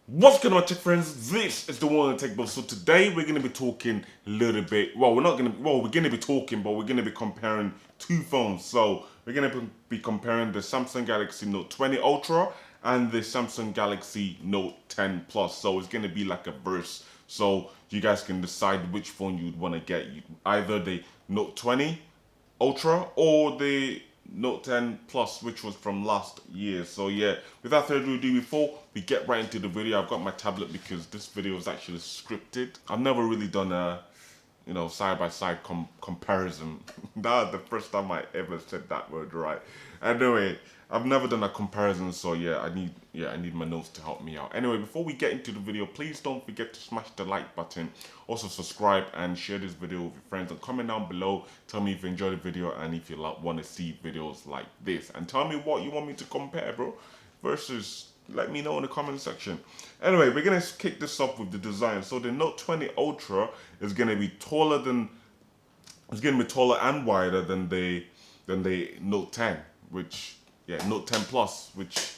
What's going on, tech friends? This is the one Tech Buzz. So today we're going to be talking a little bit. Well, we're not going to. Well, we're going to be talking, but we're going to be comparing two phones. So we're going to be comparing the Samsung Galaxy Note 20 Ultra and the Samsung Galaxy Note 10 Plus. So it's going to be like a verse. So you guys can decide which phone you'd want to get. Either the Note 20 Ultra or the Note 10 Plus, which was from last year. So yeah, without further ado, before we get right into the video, I've got my tablet because this video is actually scripted. I've never really done a side by side comparison. That was the first time I ever said that word right. Anyway, I've never done a comparison, so yeah, I need my notes to help me out. Anyway, before we get into the video, please don't forget to smash the like button. Also subscribe and share this video with your friends, and comment down below. Tell me if you enjoyed the video and if you want to see videos like this. And tell me what you want me to compare, bro. Versus, let me know in the comment section. Anyway, we're gonna kick this off with the design. So the Note 20 Ultra is gonna be taller than it's gonna be taller and wider than the Note 10, which yeah, Note 10 Plus, which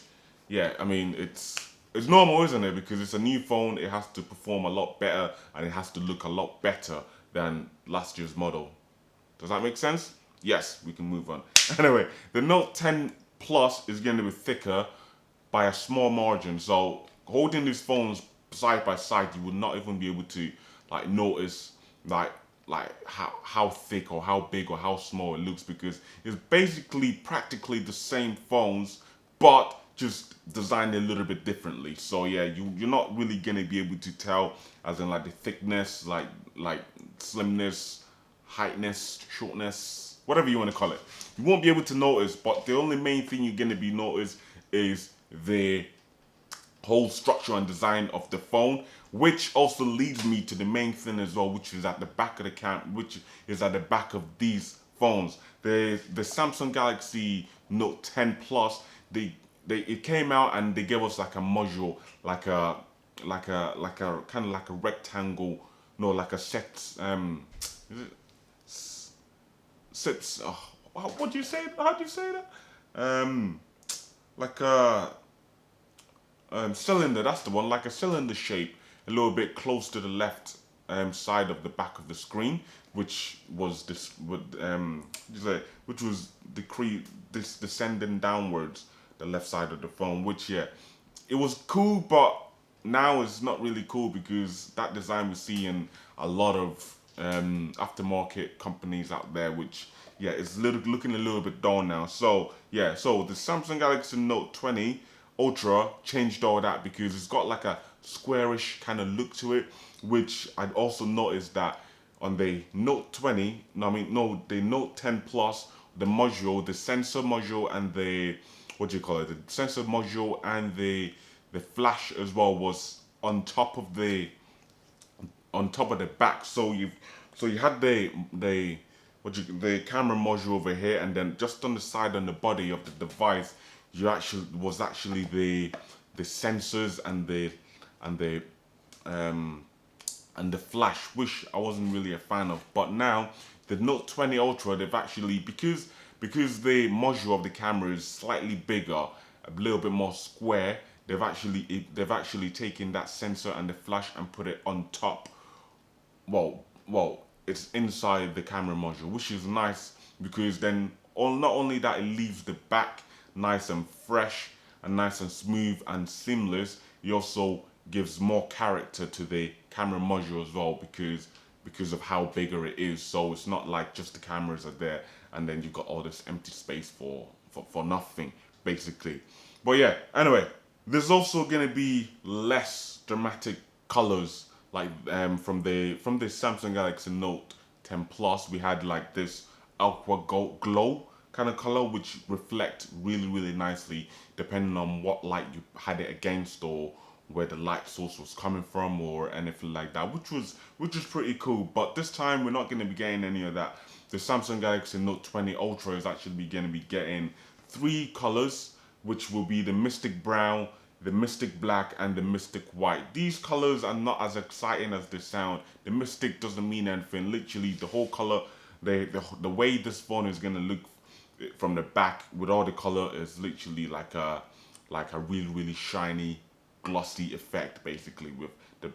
yeah, I mean it's normal, isn't it? Because it's a new phone, it has to perform a lot better and it has to look a lot better than last year's model. Does that make sense? Yes, we can move on. Anyway, the Note 10 Plus is going to be thicker by a small margin. So holding these phones side by side, you would not even be able to like notice like how thick or how big or how small it looks, because it's basically practically the same phones, but just designed a little bit differently. So yeah, you're not really gonna be able to tell as in like the thickness, like slimness, heightness, shortness, whatever you want to call it. You won't be able to notice, but the only main thing you're gonna be notice is the whole structure and design of the phone, which also leads me to the main thing as well, which is at the back of the which is at the back of these phones. The Samsung Galaxy Note 10 Plus, it came out and they gave us like a module, like a kind of like a rectangle, no, like a set is it sets what do you say? How do you say that? Um like a cylinder, that's the one, like a cylinder shape, a little bit close to the left side of the back of the screen, which was which was this descending downwards the left side of the phone, which yeah, it was cool, but now it's not really cool because that design we see in a lot of aftermarket companies out there, which yeah, it's looking a little bit dull now. So yeah, so the Samsung Galaxy Note 20 Ultra changed all that because it's got like a squarish kind of look to it, which I'd also noticed that on the Note 20, no, I mean no, the Note 10 Plus, the module, the sensor module, and the what do you call it? The sensor module and the flash as well was on top of the back. So you had the camera module over here, and then just on the side on the body of the device, you actually the sensors and the um and the flash, which I wasn't really a fan of. But now the Note 20 Ultra, they've actually, because the module of the camera is slightly bigger, a little bit more square, they've actually taken that sensor and the flash and put it on top. Well, it's inside the camera module, which is nice because then not only that, it leaves the back nice and fresh and nice and smooth and seamless. It also gives more character to the camera module as well, because of how bigger it is. So it's not like just the cameras are there and then you've got all this empty space for nothing basically. But yeah, anyway, there's also gonna be less dramatic colors, like from the Samsung Galaxy Note 10 Plus. We had like this aqua gold glow kind of color, which reflect really nicely depending on what light you had it against or where the light source was coming from or anything like that, which was pretty cool. But this time we're not going to be getting any of that. The Samsung Galaxy Note 20 Ultra is actually going to be getting three colors, which will be the Mystic Brown, the Mystic Black, and the Mystic White. These colors are not as exciting as they sound. The Mystic doesn't mean anything. Literally, the whole color, the way this phone is gonna look from the back with all the color is literally like a really shiny glossy effect basically with the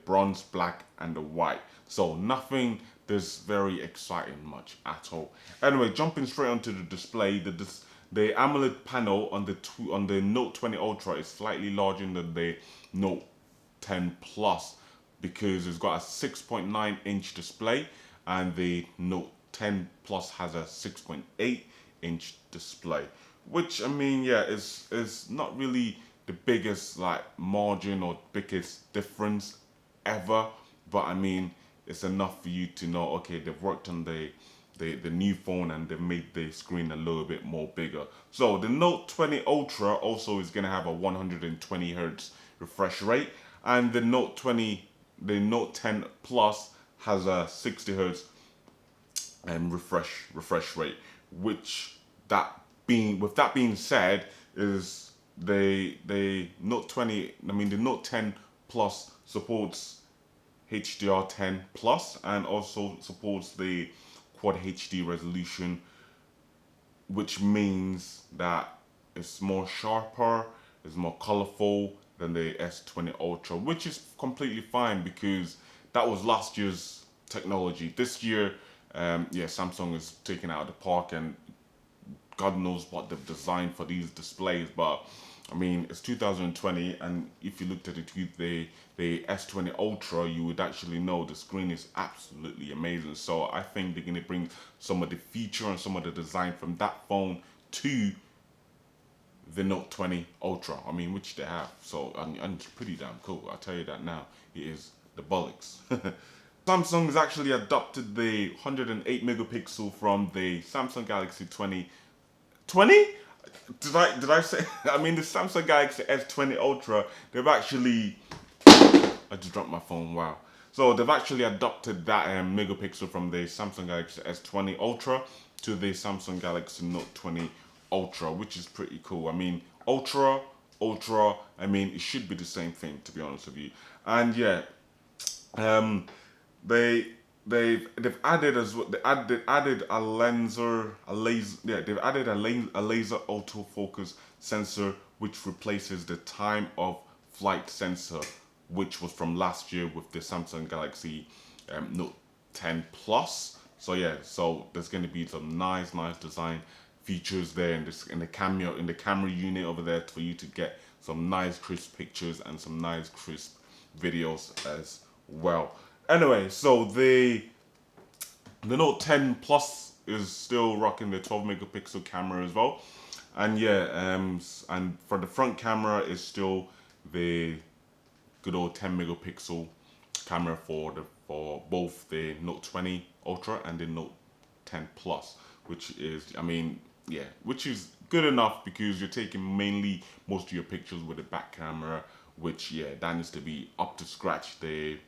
bronze, black, and the white. So nothing that's very exciting much at all. Anyway, jumping straight onto the display, the AMOLED panel on the Note 20 Ultra is slightly larger than the Note 10 Plus because it's got a 6.9-inch display and the Note 10 Plus has a 6.8-inch display, which I mean, yeah, is not really the biggest like margin or biggest difference ever, but I mean, it's enough for you to know, okay, they've worked on the new phone and they've made the screen a little bit more bigger. So the Note 20 Ultra also is going to have a 120 hertz refresh rate, and the Note 10 Plus has a 60 hertz refresh rate. Which that being said, is the Note 20, I mean the Note 10 Plus supports HDR10 Plus and also supports the Quad HD resolution, which means that it's more sharper, it's more colorful than the S20 Ultra, which is completely fine because that was last year's technology. This year, yeah, Samsung is taking it out of the park, and God knows what they've designed for these displays. But I mean, it's 2020, and if you looked at the S20 Ultra, you would actually know the screen is absolutely amazing. So I think they're gonna bring some of the feature and some of the design from that phone to the Note 20 Ultra. I mean, which they have. So and it's pretty damn cool. I'll tell you that now. It is the bollocks. Samsung has actually adopted the 108 megapixel from the Samsung Galaxy 20. Did I say? I mean, the Samsung Galaxy S20 Ultra. They've actually. I just dropped my phone. Wow. So they've actually adopted that megapixel from the Samsung Galaxy S20 Ultra to the Samsung Galaxy Note 20 Ultra, which is pretty cool. I mean, Ultra. I mean, it should be the same thing, to be honest with you. And yeah, um, they've added as well. They added a laser. Yeah, they've added a laser autofocus sensor which replaces the time of flight sensor, which was from last year with the Samsung Galaxy Note 10 Plus. So yeah, so there's going to be some nice design features there in the camera unit over there for you to get some nice crisp pictures and some nice crisp videos as well. Anyway, so the Note 10 Plus is still rocking the 12 megapixel camera as well, and yeah, and for the front camera is still the good old 10 megapixel camera for both the Note 20 Ultra and the Note 10 Plus, which is, I mean, yeah, which is good enough because you're taking mainly most of your pictures with the back camera, which yeah, that needs to be up to scratch. The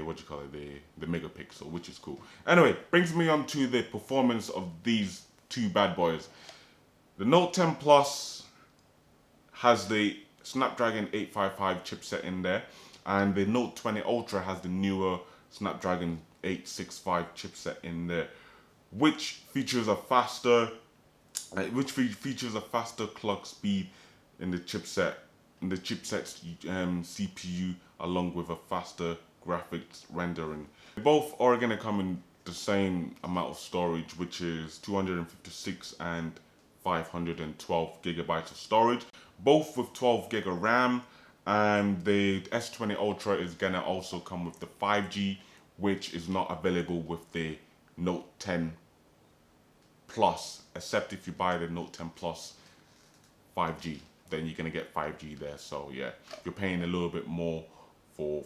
what you call it, the megapixel, which is cool. Anyway, brings me on to the performance of these two bad boys. The Note 10 Plus has the Snapdragon 855 chipset in there, and the Note 20 Ultra has the newer Snapdragon 865 chipset in there, which features a faster clock speed in the chipset's CPU, along with a faster graphics rendering. Both are going to come in the same amount of storage, which is 256 and 512 gigabytes of storage, both with 12 gig of RAM. And the S20 Ultra is going to also come with the 5G, which is not available with the Note 10 Plus, except if you buy the Note 10 Plus 5G, then you're going to get 5G there. So yeah, you're paying a little bit more for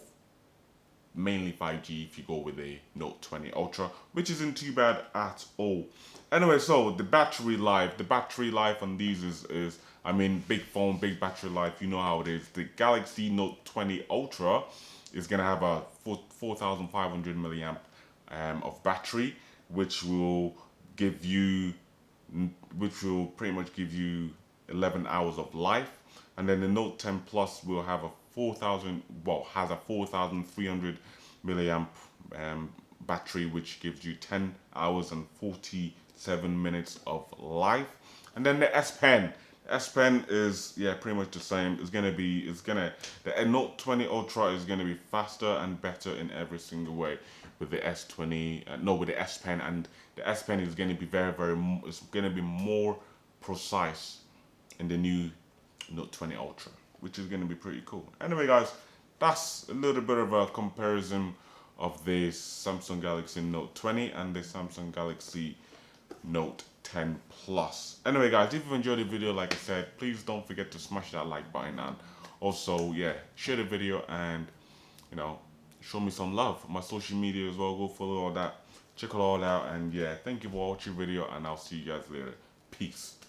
mainly 5G if you go with a Note 20 Ultra, which isn't too bad at all. Anyway, so the battery life on these is I mean, big phone, big battery life, you know how it is. The Galaxy Note 20 Ultra is gonna have a 4,500 milliamp of battery, which will pretty much give you 11 hours of life. And then the Note 10 Plus will have a 4,300 milliamp battery, which gives you 10 hours and 47 minutes of life. And then the S Pen, S Pen is pretty much the same. The Note 20 Ultra is gonna be faster and better in every single way with the S20. No, with the S Pen, and the S Pen is gonna be it's gonna be more precise in the new Note 20 Ultra, which is gonna be pretty cool. Anyway, guys, that's a little bit of a comparison of the Samsung Galaxy Note 20 and the Samsung Galaxy Note 10 Plus. Anyway, guys, if you enjoyed the video, like I said, please don't forget to smash that like button, and also, share the video, and show me some love. My social media as well, go follow all that, check it all out, and thank you for watching the video, and I'll see you guys later. Peace.